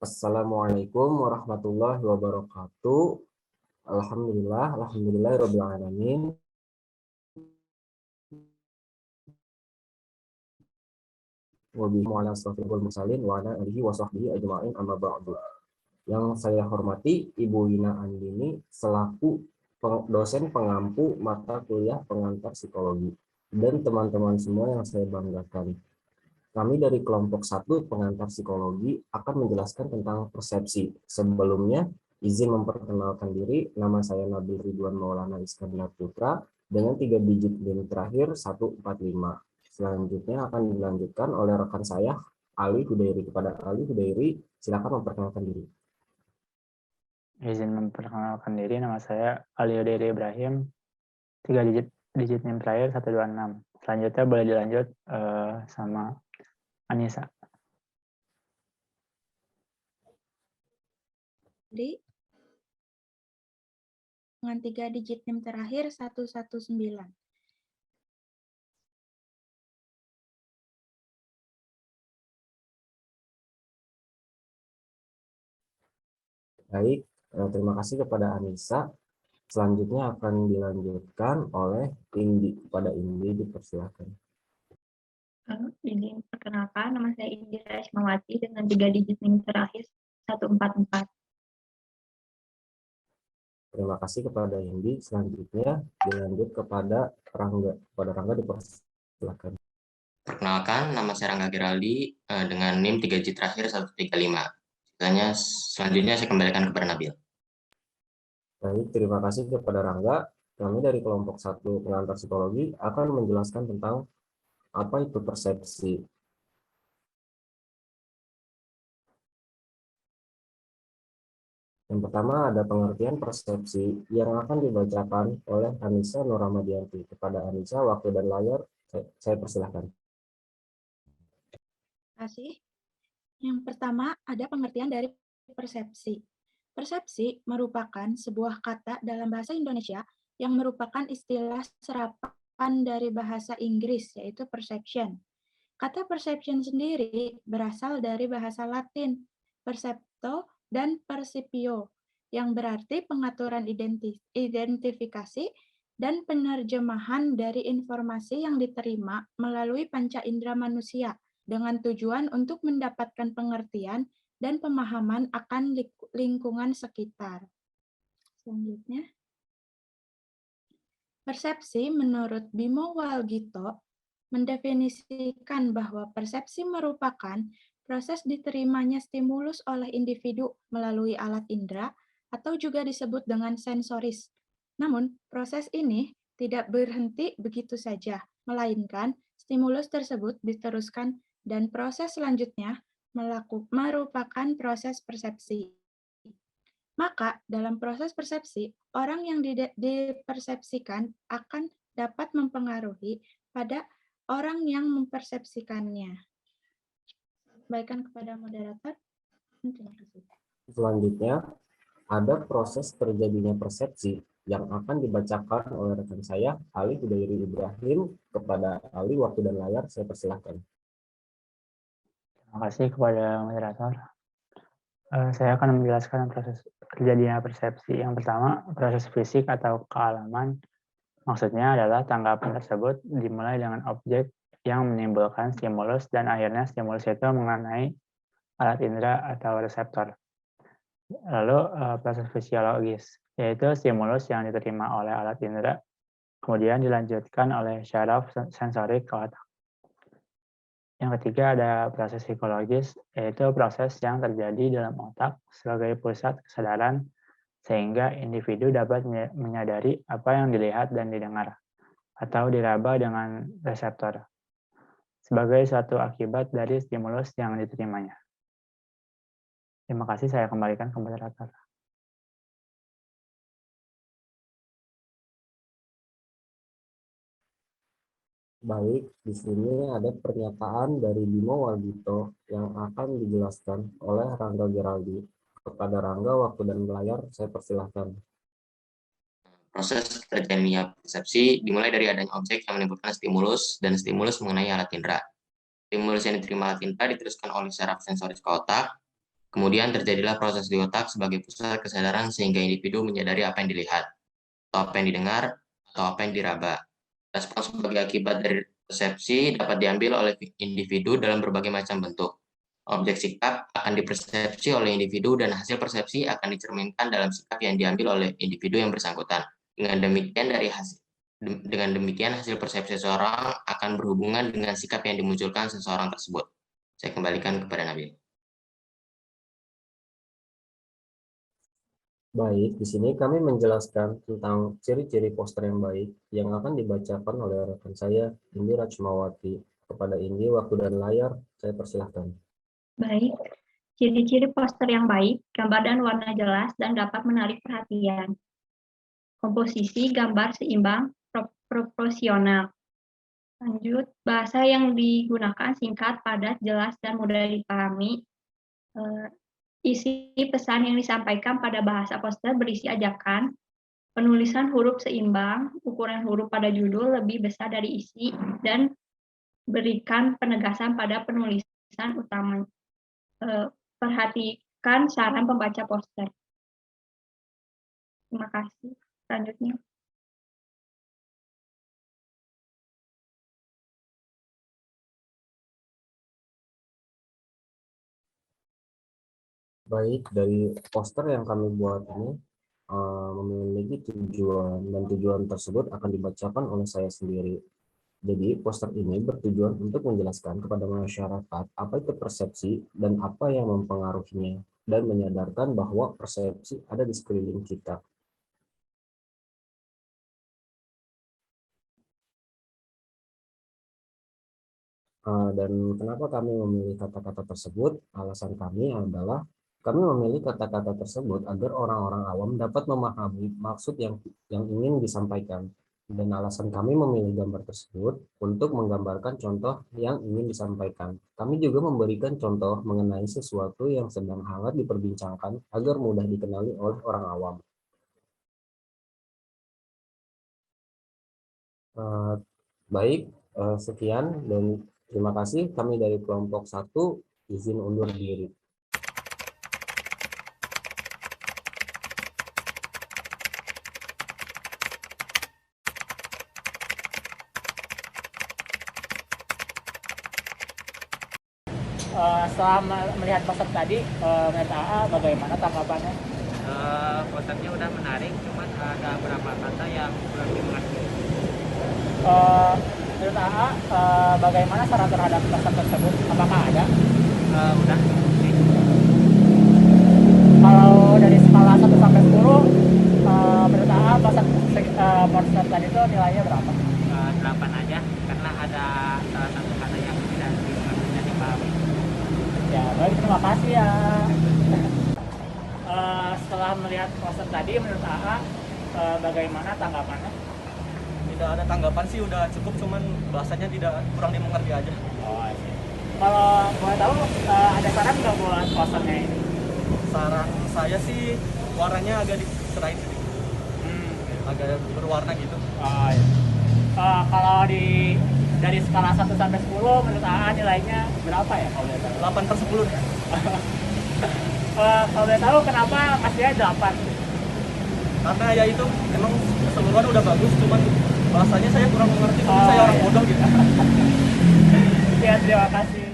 Assalamualaikum warahmatullahi wabarakatuh. Alhamdulillahirabbil alamin. Wa bihi wa ala asrofil mursalin wa ala alihi wa sahbihi ajma'in amma ba'du. Yang saya hormati Ibu Wina Andini selaku dosen pengampu mata kuliah pengantar psikologi dan teman-teman semua yang saya banggakan. Kami dari kelompok 1 pengantar psikologi akan menjelaskan tentang persepsi. Sebelumnya, izin memperkenalkan diri, nama saya Nabil Ridwan Maulana Iskandar Putra dengan 3 digit NIM terakhir 145. Selanjutnya akan dilanjutkan oleh rekan saya, Ali Hudairi. Kepada Ali Hudairi, silakan memperkenalkan diri. Izin memperkenalkan diri, nama saya Ali Hudairi Ibrahim, 3 digit NIM terakhir 126. Selanjutnya boleh dilanjut sama Anissa. Jadi, dengan 3 digit NIM terakhir 119. Baik, terima kasih kepada Anissa. Selanjutnya akan dilanjutkan oleh Indi. Kepada Indi, dipersilakan. Ini perkenalkan, nama saya Indira Ismawati dengan 3 digit NIM terakhir 144. Terima kasih kepada Indi. Selanjutnya dilanjut kepada Rangga. Kepada Rangga dipersilakan. Perkenalkan, nama saya Rangga Geraldi dengan NIM 3 digit terakhir 135. Selanjutnya saya kembalikan kepada Nabil. Baik, terima kasih kepada Rangga. Kami dari kelompok 1 pengantar psikologi akan menjelaskan tentang apa itu persepsi. Yang pertama ada pengertian persepsi yang akan dibacakan oleh Anissa Nurramadianti. Kepada Anissa, waktu dan layar saya persilahkan. Terima kasih. Yang pertama ada pengertian dari persepsi. Persepsi merupakan sebuah kata dalam bahasa Indonesia yang merupakan istilah serapan dari bahasa Inggris, yaitu perception. Kata perception sendiri berasal dari bahasa Latin, percepto dan percipio, yang berarti pengaturan identifikasi dan penerjemahan dari informasi yang diterima melalui panca indera manusia dengan tujuan untuk mendapatkan pengertian dan pemahaman akan lingkungan sekitar. Selanjutnya, persepsi menurut Bimo Walgito mendefinisikan bahwa persepsi merupakan proses diterimanya stimulus oleh individu melalui alat indera atau juga disebut dengan sensoris. Namun, proses ini tidak berhenti begitu saja, melainkan stimulus tersebut diteruskan dan proses selanjutnya merupakan proses persepsi. Maka, dalam proses persepsi, orang yang dipersepsikan akan dapat mempengaruhi pada orang yang mempersepsikannya. Baikkan kepada moderator. Terima kasih. Selanjutnya, ada proses terjadinya persepsi yang akan dibacakan oleh rekan saya, Ali Hudairi Ibrahim. Kepada Ali, waktu dan layar saya persilahkan. Terima kasih kepada moderator. Saya akan menjelaskan proses terjadinya persepsi. Yang pertama, proses fisik atau kealaman. Maksudnya adalah tanggapan tersebut dimulai dengan objek yang menimbulkan stimulus dan akhirnya stimulus itu mengenai alat indera atau reseptor. Lalu proses fisiologis, yaitu stimulus yang diterima oleh alat indera, kemudian dilanjutkan oleh syaraf sensorik ke otak. Yang ketiga ada proses psikologis, yaitu proses yang terjadi dalam otak sebagai pusat kesadaran sehingga individu dapat menyadari apa yang dilihat dan didengar, atau diraba dengan reseptor, sebagai suatu akibat dari stimulus yang diterimanya. Terima kasih, saya kembalikan ke moderator. Baik, di sini ada pernyataan dari Bimo Walgito yang akan dijelaskan oleh Rangga Geraldi. Kepada Rangga, waktu dan layar saya persilahkan. Proses terjadinya persepsi dimulai dari adanya objek yang menimbulkan stimulus dan stimulus mengenai alat indera. Stimulus yang diterima alat indera diteruskan oleh syaraf sensoris ke otak, Kemudian terjadilah proses di otak sebagai pusat kesadaran sehingga individu menyadari apa yang dilihat, atau apa yang didengar, atau apa yang diraba. Respons sebagai akibat dari persepsi dapat diambil oleh individu dalam berbagai macam bentuk. Objek sikap akan dipersepsi oleh individu dan hasil persepsi akan dicerminkan dalam sikap yang diambil oleh individu yang bersangkutan. Dengan demikian hasil persepsi seseorang akan berhubungan dengan sikap yang dimunculkan seseorang tersebut. Saya kembalikan kepada Nabil. Baik, di sini kami menjelaskan tentang ciri-ciri poster yang baik yang akan dibacakan oleh rekan saya, Indi Rachmawati. Kepada Indi, waktu dan layar, saya persilahkan. Baik, ciri-ciri poster yang baik, gambar dan warna jelas dan dapat menarik perhatian. Komposisi gambar seimbang, proporsional. Lanjut, bahasa yang digunakan singkat, padat, jelas, dan mudah dipahami. Isi pesan yang disampaikan pada bahasa poster berisi ajakan, penulisan huruf seimbang, ukuran huruf pada judul lebih besar dari isi, dan berikan penegasan pada penulisan utama. Perhatikan saran pembaca poster. Terima kasih. Selanjutnya. Baik, dari poster yang kami buat ini memiliki tujuan, dan tujuan tersebut akan dibacakan oleh saya sendiri. Jadi, poster ini bertujuan untuk menjelaskan kepada masyarakat apa itu persepsi dan apa yang mempengaruhinya, dan menyadarkan bahwa persepsi ada di sekeliling kita. Dan kenapa kami memilih kata-kata tersebut? Alasan kami adalah kami memilih kata-kata tersebut agar orang-orang awam dapat memahami maksud yang ingin disampaikan. Dan alasan kami memilih gambar tersebut untuk menggambarkan contoh yang ingin disampaikan. Kami juga memberikan contoh mengenai sesuatu yang sedang hangat diperbincangkan agar mudah dikenali oleh orang awam. Baik, sekian dan terima kasih. Kami dari kelompok 1 izin undur diri. Setelah melihat poster tadi, menurut AA bagaimana tanggapannya? Posternya udah menarik, cuman ada beberapa kata yang kurang dimengerti. Menurut AA, bagaimana saran terhadap poster tersebut? Apakah ada? Udah. Kalau dari skala 1 sampai 10, menurut AA poster tadi itu nilainya berapa? 8 aja, karena ada salah satu kata yang tidak dimengerti dan dipahami. Ya, baik, terima kasih ya. Setelah melihat poster tadi, menurut AA, bagaimana tanggapannya? Tidak ada tanggapan sih, udah cukup, cuman bahasanya kurang dimengerti aja. Oh, iya. Kalau boleh tahu, ada saran nggak buat posternya ini? Saran saya sih warnanya agak diserahin sedikit, agak berwarna gitu. Oh, iya. Kalau dari skala 1 sampai 10, menurut AA nilainya berapa ya kalau boleh tahu? 8/10 ya. Kalau boleh tahu kenapa ngasihnya 8? Karena ya itu emang keseluruhan udah bagus, cuman bahasanya saya kurang mengerti, saya orang bodoh gitu. Ya, terima kasih.